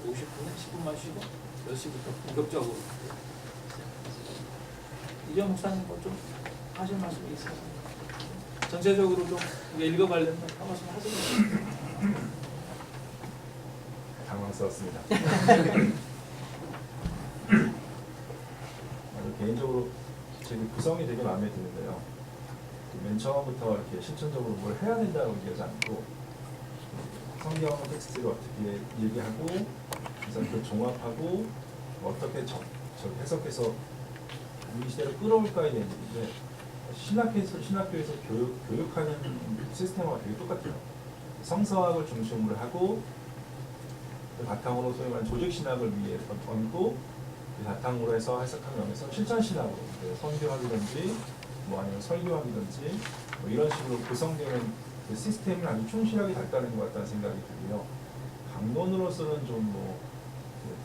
50분에 10분만 쉬고 10시부터 본격적으로 이정 목사님 뭐 좀 하실 말씀이 있어요? 전체적으로 좀 읽어가려면 한 말씀 하시면 당황스럽습니다. 개인적으로 제 구성이 되게 마음에 드는데요. 맨 처음부터 이렇게 실천적으로 뭘 해야 된다고 얘기하지 않고 성경 텍스트를 어떻게 얘기하고 그래서 그 종합하고 어떻게 해석해서 우리 시대로 끌어올까에 대한 얘기인데 신학교에서 교육하는 시스템하고 되게 똑같아요. 성서학을 중심으로 하고 그 바탕으로 소위 말하는 조직신학을 위해 얹고 그 바탕으로 해서 해석한 면에서 실천신학으로 선교학이든지 뭐 아니면 설교학이든지 뭐 이런 식으로 구성되는 그 시스템을 아주 충실하게 닦아낸 것 같다는 생각이 들고요. 강론으로서는 좀 뭐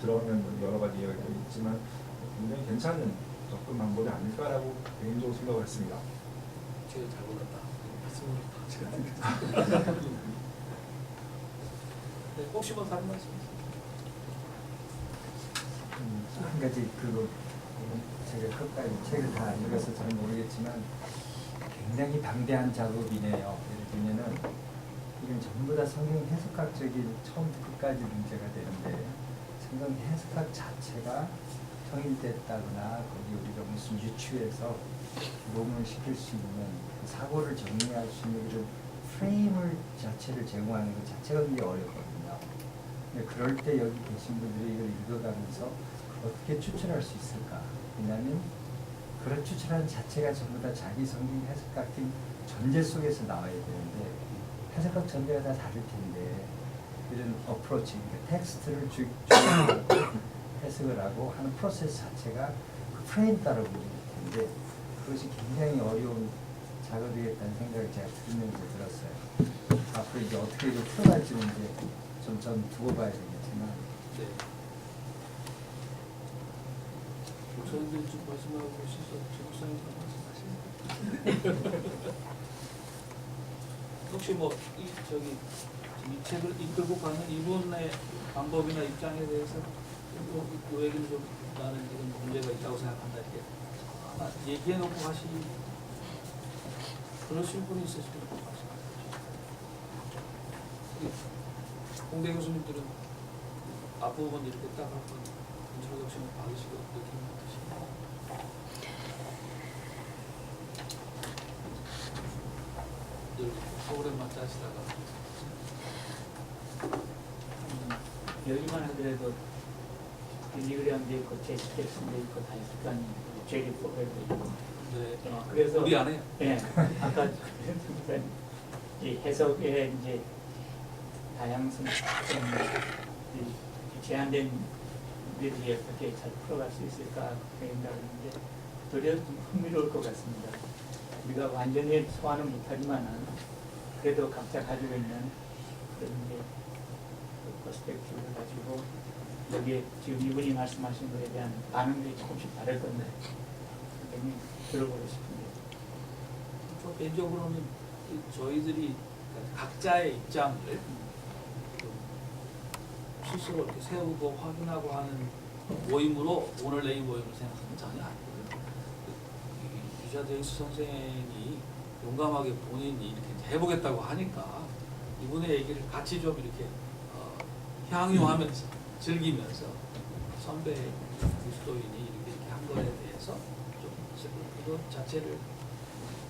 들어가면 여러 가지 이야기가 있지만 굉장히 괜찮은 접근 방법이 아닐까라고 개인적으로 생각을 했습니다. 제가 잘 몰랐다. 제가 네, 혹시 뭐 다른 말씀 있으세요? 한 가지 제가 끝까지 책을 다 읽어서 잘 모르겠지만 굉장히 방대한 작업이네요. 예를 들면은 이건 전부 다 성경 해석학적인 처음부터 끝까지 문제가 되는데 성경 해석학 자체가 통일됐다거나 거기 우리가 무슨 유추해서 녹음을 시킬 수 있는 사고를 정리할 수 있는 그런 프레임을 자체를 제공하는 것 자체가 굉장히 어렵거든요. 근데 그럴 때 여기 계신 분들이 이걸 읽어가면서 어떻게 추천할 수 있을까? 왜냐하면 그런 추천하는 자체가 전부 다 자기 성경 해석학적인 전제 속에서 나와야 되는데 해석학 전제가 다 다를 텐데 이런 어프로치, 그러니까 텍스트를 해석을 하고 하는 프로세스 자체가 그 프레임 따라 보일 텐데 그것이 굉장히 어려운 작업이겠다는 생각을 제가 들으면서 들었어요. 앞으로 이제 어떻게 이거 풀어갈지는 이제 좀 전 두고 봐야 되겠지만. 네. 목사님들 좀 말씀하고 계셔서 제 목사님 말씀하시는 혹시 뭐 이 책을 이끌고 가는 이분의 방법이나 입장에 대해서 그 얘기는 좀 나는 이런 문제가 있다고 생각한다 이렇게 하나 얘기해 놓고 가시 그러실 분이 있으시면 말씀하세요. 공대 교수님들은 앞부분 이렇게 딱 한번 인트로덕션을 받으시고 느낌이 어떠신가요? 늘 프로그램만 짜시다가 여기만 하더라도 빌리그램도 있고 제스텍슨도 있고 다 있을 거 아니에요. 제리 포벨도 있고. 네. 그래서 우리 안에 예, 아까 이 해석의 이제 다양성 제한된 일들이 어떻게 잘 풀어갈 수 있을까 생각하는데 도리어 좀 흥미로울 것 같습니다. 우리가 완전히 소화는 못하지만 그래도 각자 가지고 있는 그런 게 퍼스펙티브를 가지고 여기에 지금 이분이 말씀하신 것에 대한 반응들이 조금씩 다를 건데 굉장히 들어보고 싶은데 개인적으로는 저희들이 각자의 입장을 스스로 이렇게 세우고 확인하고 하는 모임으로 오늘 내일 모임을 생각하면 전혀 아니거든요. 유자 데이스 선생이 용감하게 본인이 이렇게 해보겠다고 하니까 이분의 얘기를 같이 좀 이렇게 향유하면서 즐기면서 선배 그리스도인이 이렇게 한 거에 대해서 좀 이것 자체를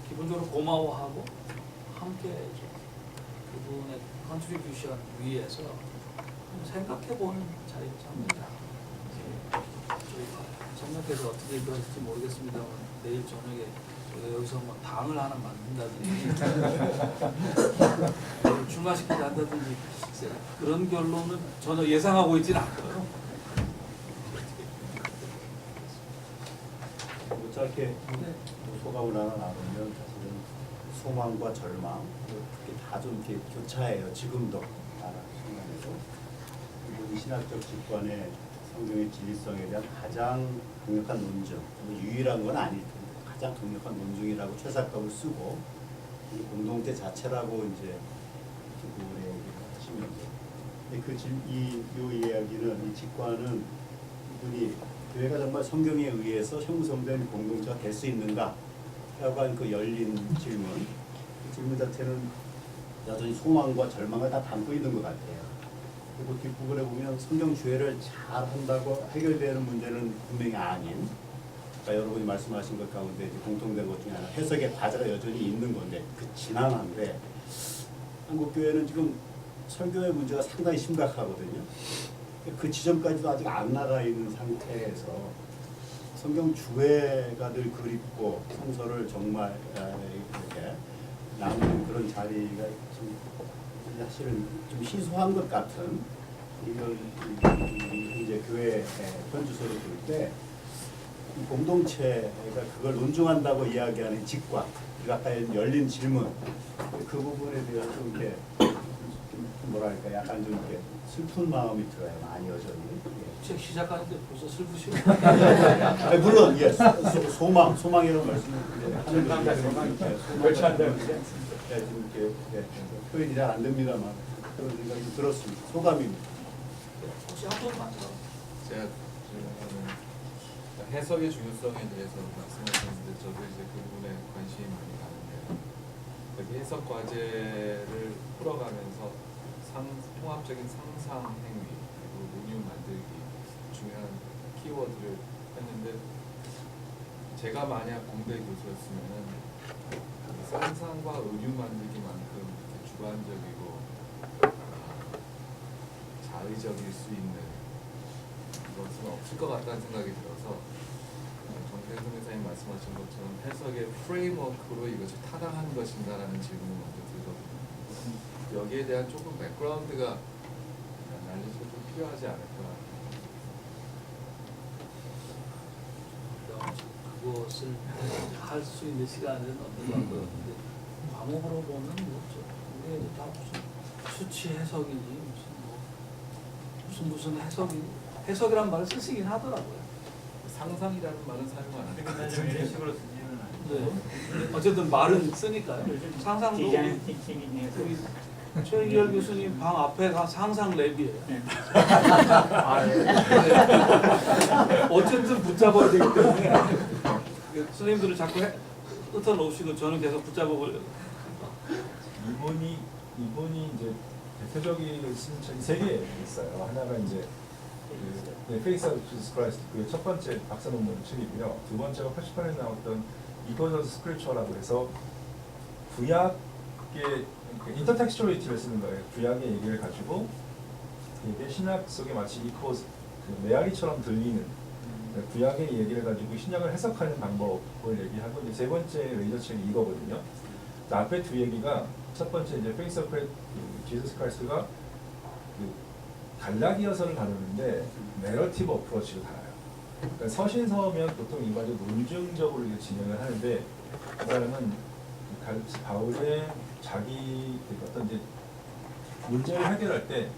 기본적으로 고마워하고 함께 그분의 컨트리뷰션 위에서 생각해보는 자리를 잡는다. 저희가 생각해서 어떻게 이루어질지 모르겠습니다만 내일 저녁에 저희가 여기서 뭐 당을 하나 만든다든지 출마시키지 한다든지 그런 결론은 전혀 예상하고 있지는 않고요. 짧게 소감을 하나 나누면 사실은 소망과 절망 특히 다 좀 이렇게 교차해요. 지금도 순간에도 이분 신학적 직관의 성경의 진리성에 대한 가장 강력한 논증, 유일한 건 아닐 텐데 가장 강력한 논증이라고 최사값을 쓰고 이 공동체 자체라고 이제 두 분의 얘기를 하시면서 요 이야기는 이 직관은 이분이 교회가 정말 성경에 의해서 형성된 공동체가 될 수 있는가? 라고 한 그 열린 질문. 그 질문 자체는 여전히 소망과 절망을 다 담고 있는 것 같아요. 그리고 뒷부분에 보면 성경 주해를 잘 한다고 해결되는 문제는 분명히 아닌, 그러니까 여러분이 말씀하신 것 가운데 이제 공통된 것 중에 하나, 해석의 과제가 여전히 있는 건데 그 지난한데 한국 교회는 지금 설교의 문제가 상당히 심각하거든요. 그 지점까지도 아직 안 나가 있는 상태에서 성경 주해가 늘 그립고 성서를 정말 이렇게 나누는 그런 자리가 좀 사실은 좀 희소한 것 같은 이런 이제 교회 편주소를 볼 때 공동체가 그걸 논중한다고 이야기하는 직관, 그리고 아까 열린 질문, 그 부분에 대해서 좀 이렇게 뭐랄까 약간 좀 이렇게 슬픈 마음이 들어요. 많이 여전히. 책 시작하는데 벌써 슬프시고. 물론 예, 소망이라는 말씀을 하는 그렇지 않다는 지금 이렇게 표현이 잘 안 됩니다만 그런 생각이 좀 들었습니다. 소감입니다. 혹시 한 번만 더. 제가 질문하는 해석의 중요성에 대해서 말씀하셨는데 저도 이제 그 부분에 관심이 많이 가는데요. 여기 해석 과제를 풀어가면서 통합적인 상상 행위 그리고 은유 만들기 중요한 키워드를 했는데 제가 만약 공대 교수였으면은 상상과 은유 만들기만큼 주관적이고 자의적일 수 있는 것은 없을 것 같다는 생각이 들어서 정태선 회장님 말씀하신 것처럼 해석의 프레임워크로 이것이 타당한 것인가라는 질문을 먼저 들거든요. 여기에 대한 조금 백그라운드가 알려지고 좀 필요하지 않을까. 그것을 할 수 있는 시간은 없는 것 같고요. 과목으로 보면 뭐죠? 이게 다 무슨 수치 해석이니 무슨 해석이란 말을 쓰시긴 하더라고요. 상상이라는 말은 사용 안 그러나 하는 좀 것 이런 같은데 식으로 쓰지는 않아요. 네. 어쨌든 말은 쓰니까요. 요즘 상상도 디자인 띵킹이 우리 최희열 교수님 방 앞에가 상상 랩이에요. 네. 어쨌든 붙잡아야 되기 때문에 선생님들은 자꾸 흩어놓으시고 저는 계속 붙잡아보려고. 이분이 이제 대표적인 쓴 책이 세 개 있어요. 하나가 이제 페이스 오브 지저스 크라이스트, 그 첫 번째 박사 논문 책이고요. 두 번째가 88년에 나왔던 이코노스 스크리처라고 해서 구약의 인터텍스츄얼리티를 쓰는 거예요. 구약의 얘기를 가지고 이게 신약 속에 마치 이코스 메아리처럼 들리는 구약의 얘기를 가지고 신약을 해석하는 방법을 얘기하고 이제 세 번째 레이저 책이 이거거든요. 앞에 두 얘기가 첫 번째 이제 페이스 오브 지저스 크라이스트가 갈라디아서를 다루는데 내러티브 어프로치로 다뤄요. 그러니까 서신서면 보통 일반적으로 논증적으로 진행을 하는데 그 사람은 바울의 자기 어떤 이제 문제를 해결할 때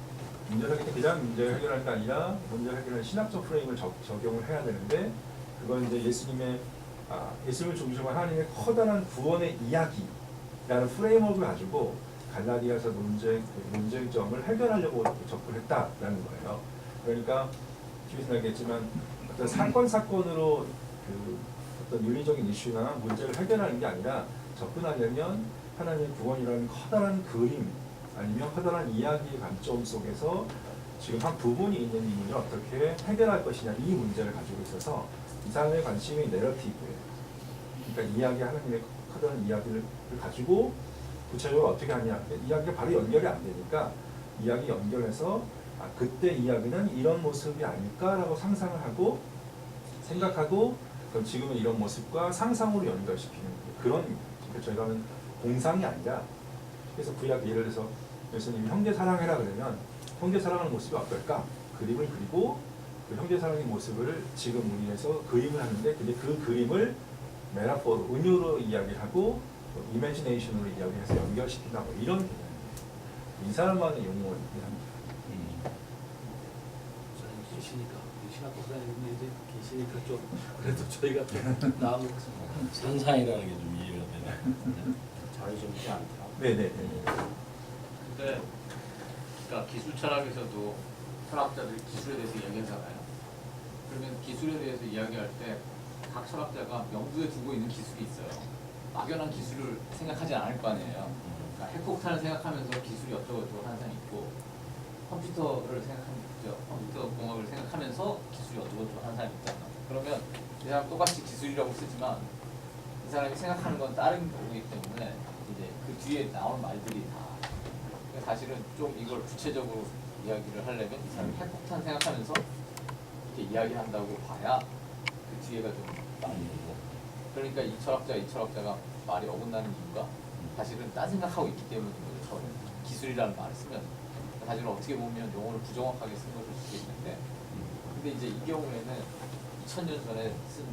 그냥 문제를 해결할 게 아니라 문제를 해결하는 신학적 프레임을 적용을 해야 되는데 그건 이제 예수님을 중심으로 하나님의 커다란 구원의 이야기라는 프레임워크를 가지고 갈라디아서 논쟁점을 해결하려고 접근했다라는 거예요. 그러니까 뒤에서 나겠지만 어떤 사건으로 어떤 윤리적인 이슈나 문제를 해결하는 게 아니라 접근하려면 하나님의 구원이라는 커다란 그림 아니면 커다란 이야기의 관점 속에서 지금 한 부분이 있는 이 문제를 어떻게 해결할 것이냐 이 문제를 가지고 있어서 이 사람의 관심이 내러티브예요. 그러니까 하나님의 커다란 이야기를 가지고 구체적으로 어떻게 하냐. 이야기가 바로 연결이 안 되니까 이야기 연결해서 그때 이야기는 이런 모습이 아닐까라고 상상을 하고 생각하고 그럼 지금은 이런 모습과 상상으로 연결시키는 그런 그러니까 저희가 하는 공상이 아니라 그래서 구약 예를 들어서 예수님이 형제 사랑해라 그러면 형제 사랑하는 모습이 어떨까? 그림을 그리고 그 형제 사랑의 모습을 지금 우리에서 그림을 하는데 근데 그 그림을 메타포로 은유로 이야기하고 이미지네이션으로 이야기해서 연결시킨다 뭐 이런 개념이에요. 이 사람만의 용어를 합니다. 계시니까 신학 박사님이 이제 계시니까 좀 그래도 저희가 좀 나은 것 같습니다. 상상이라는 게 좀 이해가 되네. 자의적이지 않다. 네네. 근데 그러니까 기술 철학에서도 철학자들이 기술에 대해서 이야기하잖아요. 그러면 기술에 대해서 이야기할 때 각 철학자가 명두에 두고 있는 기술이 있어요. 막연한 기술을 생각하지 않을 거 아니에요. 그러니까 핵폭탄을 생각하면서 기술이 어쩌고저쩌고 하는 사람이 있고, 컴퓨터를 생각하면서 컴퓨터 공학을 생각하면서 기술이 어쩌고저쩌고 하는 사람이 있잖아요. 그러면 이 사람 똑같이 기술이라고 쓰지만 이 사람이 생각하는 건 다른 거기 때문에 이제 그 뒤에 나오는 말들이 다, 그러니까 사실은 좀 이걸 구체적으로 이야기를 하려면 이 사람이 핵폭탄 생각하면서 이렇게 이야기한다고 봐야 그 뒤에가 좀 많이 되고, 그러니까 이 철학자가 말이 어긋나는 이유가 사실은 딴 생각하고 있기 때문인 거죠. 처음에 기술이라는 말을 쓰면 사실은 어떻게 보면 용어를 부정확하게 쓴 것일 수도 있는데, 근데 이제 이 경우에는 2000년 전에 쓴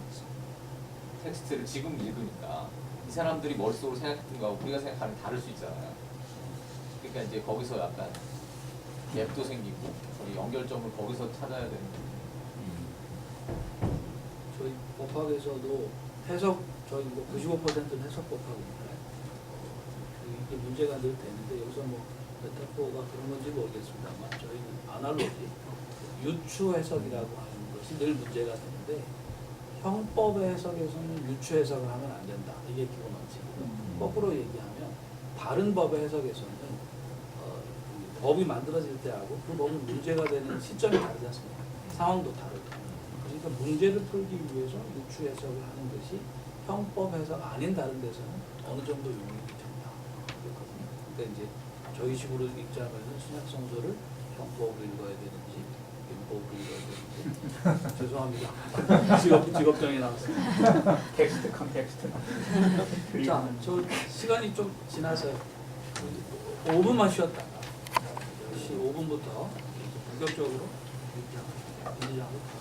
텍스트를 지금 읽으니까 이 사람들이 머릿속으로 생각했던 거하고 우리가 생각하는 게 다를 수 있잖아요. 그러니까 이제 거기서 약간 갭도 생기고 우리 연결점을 거기서 찾아야 되는 거죠. 저희 법학에서도 해석, 저희 뭐 95%는 해석 법학인데 이게 문제가 늘 되는데, 여기서 뭐 메타포가 그런 건지 모르겠습니다만 저희는 아날로지, 유추 해석이라고 하는 것이 늘 문제가 되는데, 형법의 해석에서는 유추 해석을 하면 안 된다. 이게 기본 원칙이고, 거꾸로 얘기하면 바른 법의 해석에서는 법이 만들어질 때하고 그 법이 문제가 되는 시점이 다르지 않습니까? 상황도 다르고. 그러니까 문제를 풀기 위해서 유추 해석을 하는 것이 형법 해석 아닌 다른 데서는 어느 정도 용익이 된다. 그렇거든요. 그러니까 이제 저희 식으로 읽자면은 신약 성서를 형법으로 읽어야 되는지 율법으로 읽어야 되는지 죄송합니다. 직업병이 나왔습니다. 텍스트 컨텍스트. 자, 저 시간이 좀 지나서 5분만 쉬었다가 10시 5분부터 본격적으로 인지하고